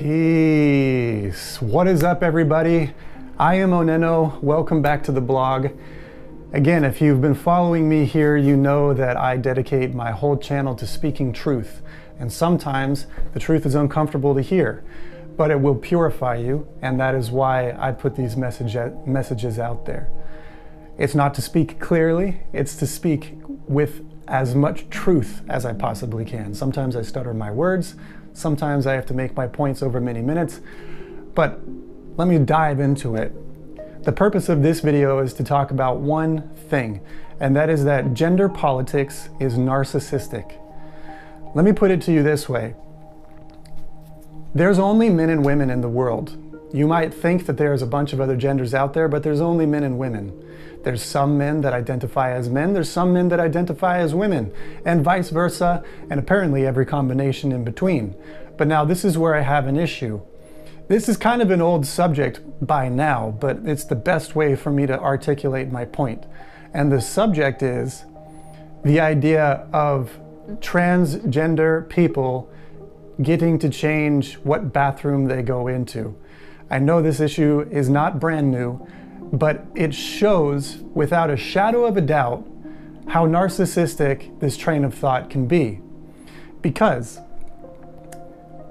Peace. What is up, everybody? I am OnenO. Welcome back to the blog. Again, if you've been following me here, you know that I dedicate my whole channel to speaking truth. And sometimes the truth is uncomfortable to hear, but it will purify you, and that is why I put these messages out there. It's not to speak clearly, it's to speak with as much truth as I possibly can. Sometimes I stutter my words, sometimes I have to make my points over many minutes, but let me dive into it. The purpose of this video is to talk about one thing, and that is that gender politics is narcissistic. Let me put it to you this way. There's only men and women in the world. You might think that there's a bunch of other genders out there, but there's only men and women. There's some men that identify as men, there's some men that identify as women, and vice versa, and apparently every combination in between. But now this is where I have an issue. This is kind of an old subject by now, but it's the best way for me to articulate my point. And the subject is the idea of transgender people getting to change what bathroom they go into. I know this issue is not brand new, but it shows without a shadow of a doubt how narcissistic this train of thought can be. Because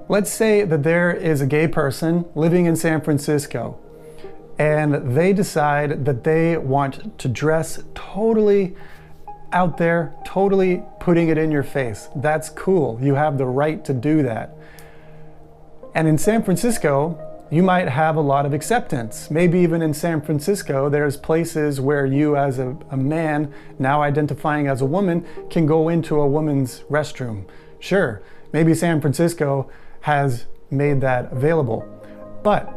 let's say that there is a gay person living in San Francisco and they decide that they want to dress totally out there, totally putting it in your face. That's cool. You have the right to do that. And in San Francisco, you might have a lot of acceptance. Maybe even in San Francisco, there's places where you as a man, now identifying as a woman, can go into a woman's restroom. Sure, maybe San Francisco has made that available. But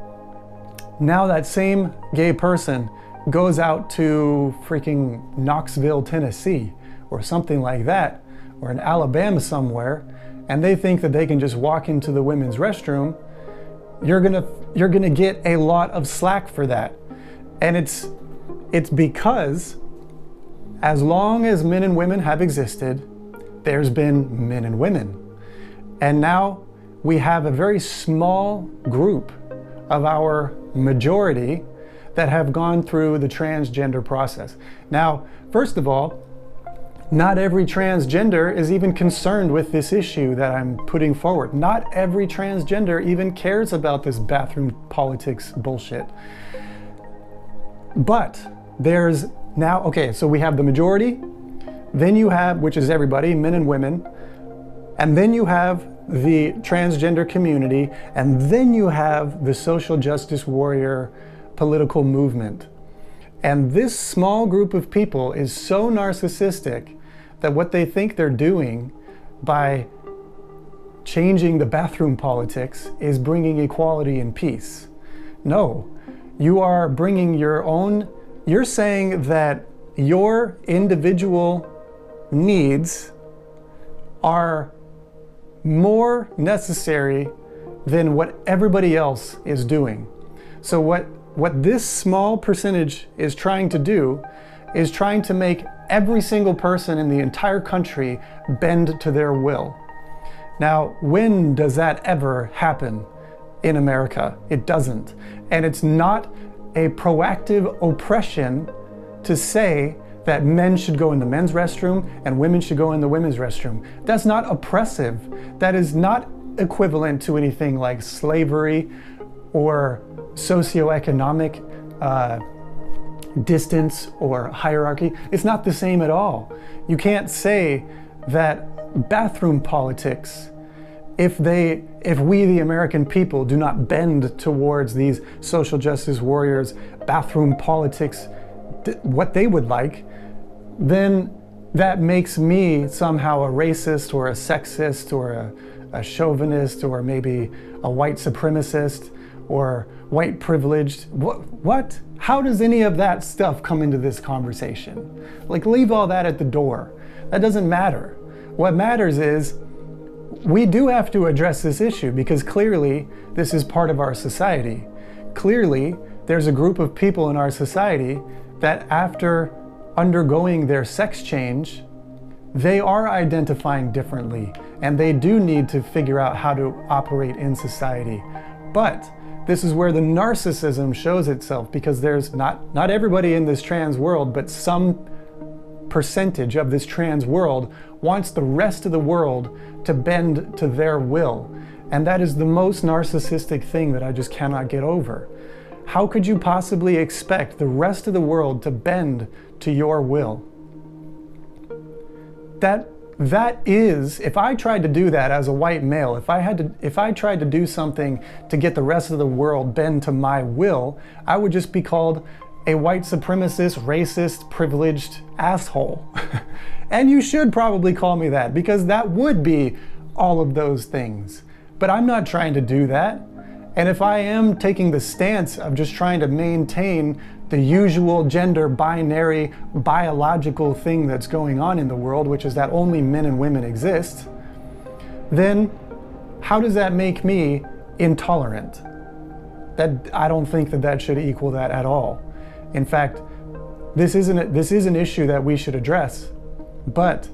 now that same gay person goes out to freaking Knoxville, Tennessee, or something like that, or in Alabama somewhere, and they think that they can just walk into the women's restroom, you're gonna get a lot of slack for that. And it's because as long as men and women have existed, there's been men and women. And now we have a very small group of our majority that have gone through the transgender process. Now, first of all, not every transgender is even concerned with this issue that I'm putting forward. Not every transgender even cares about this bathroom politics bullshit. But there's now, okay, so we have the majority, then you have, which is everybody, men and women, and then you have the transgender community, and then you have the social justice warrior political movement. And this small group of people is so narcissistic that what they think they're doing by changing the bathroom politics is bringing equality and peace. No, you are bringing your own, you're saying that your individual needs are more necessary than what everybody else is doing. So what this small percentage is trying to do is trying to make every single person in the entire country bend to their will. Now, when does that ever happen in America? It doesn't. And it's not a proactive oppression to say that men should go in the men's restroom and women should go in the women's restroom. That's not oppressive. That is not equivalent to anything like slavery or socioeconomic distance or hierarchy. It's not the same at all. You can't say that bathroom politics, if we the American people do not bend towards these social justice warriors, bathroom politics, what they would like, then that makes me somehow a racist or a sexist or a chauvinist or maybe a white supremacist or white privileged. What? How does any of that stuff come into this conversation? Like, leave all that at the door. That doesn't matter. What matters is we do have to address this issue because clearly this is part of our society. Clearly there's a group of people in our society that after undergoing their sex change, they are identifying differently and they do need to figure out how to operate in society. But this is where the narcissism shows itself, because there's not everybody in this trans world, but some percentage of this trans world wants the rest of the world to bend to their will. And that is the most narcissistic thing that I just cannot get over. How could you possibly expect the rest of the world to bend to your will? That is, if I tried to do that as a white male, if I tried to do something to get the rest of the world bend to my will, I would just be called a white supremacist, racist, privileged asshole. And you should probably call me that, because that would be all of those things. But I'm not trying to do that. And if I am taking the stance of just trying to maintain the usual gender binary biological thing that's going on in the world, which is that only men and women exist, then how does that make me intolerant? I don't think that should equal that at all. In fact, this is an issue that we should address. But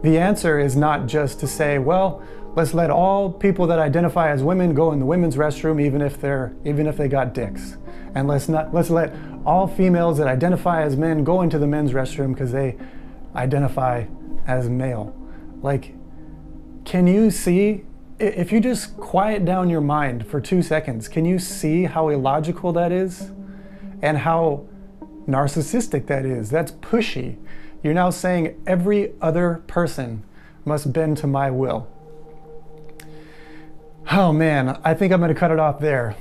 the answer is not just to say, well, let's let all people that identify as women go in the women's restroom, even if they got dicks. And let's let all females that identify as men go into the men's restroom because they identify as male. Like, can you see, if you just quiet down your mind for 2 seconds, can you see how illogical that is? And how narcissistic that is? That's pushy. You're now saying every other person must bend to my will. Oh man, I think I'm gonna cut it off there.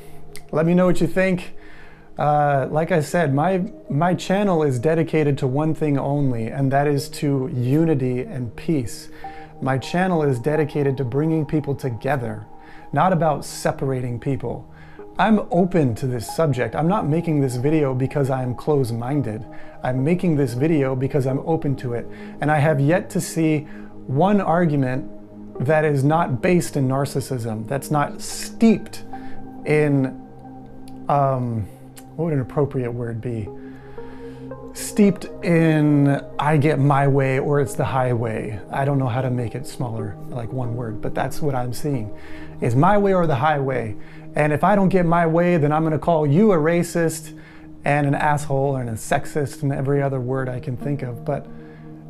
Let me know what you think. Like I said, my channel is dedicated to one thing only, and that is to unity and peace. My channel is dedicated to bringing people together, not about separating people. I'm open to this subject. I'm not making this video because I'm closed-minded. I'm making this video because I'm open to it. And I have yet to see one argument that is not based in narcissism, that's not steeped in, what would an appropriate word be? Steeped in, I get my way or it's the highway. I don't know how to make it smaller, like one word, but that's what I'm seeing. It's my way or the highway. And if I don't get my way, then I'm gonna call you a racist and an asshole and a sexist and every other word I can think of. But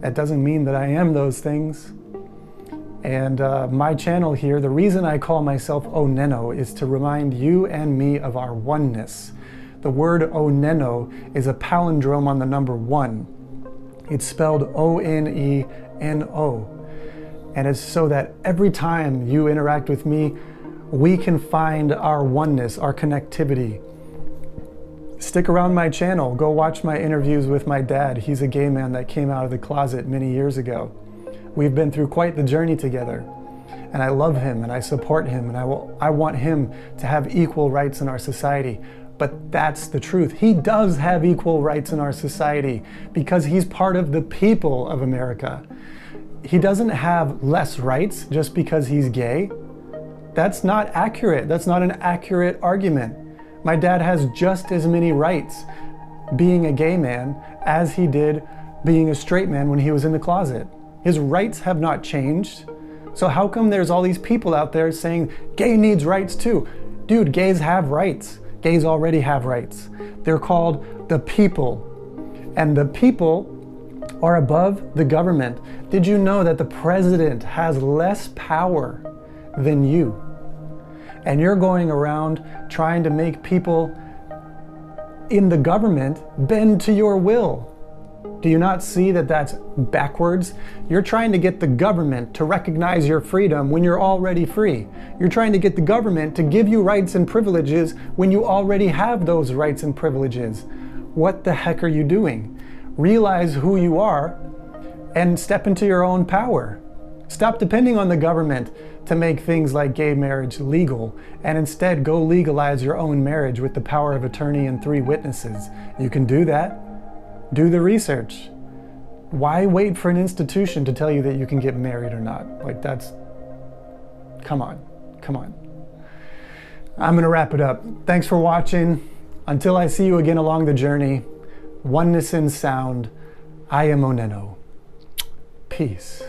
that doesn't mean that I am those things. And my channel here, the reason I call myself OnenO is to remind you and me of our oneness. The word OnenO is a palindrome on the number 1. It's spelled O-N-E-N-O. And it's so that every time you interact with me, we can find our oneness, our connectivity. Stick around my channel. Go watch my interviews with my dad. He's a gay man that came out of the closet many years ago. We've been through quite the journey together. And I love him and I support him and I want him to have equal rights in our society. But that's the truth. He does have equal rights in our society because he's part of the people of America. He doesn't have less rights just because he's gay. That's not accurate. That's not an accurate argument. My dad has just as many rights being a gay man as he did being a straight man when he was in the closet. His rights have not changed. So how come there's all these people out there saying gay needs rights too? Dude, gays have rights. Gays already have rights. They're called the people. And the people are above the government. Did you know that the president has less power than you? And you're going around trying to make people in the government bend to your will. Do you not see that that's backwards? You're trying to get the government to recognize your freedom when you're already free. You're trying to get the government to give you rights and privileges when you already have those rights and privileges. What the heck are you doing? Realize who you are and step into your own power. Stop depending on the government to make things like gay marriage legal, and instead go legalize your own marriage with the power of attorney and 3 witnesses. You can do that. Do the research. Why wait for an institution to tell you that you can get married or not? Like that's, come on. I'm gonna wrap it up. Thanks for watching. Until I see you again along the journey, oneness in sound, I am OnenO. Peace.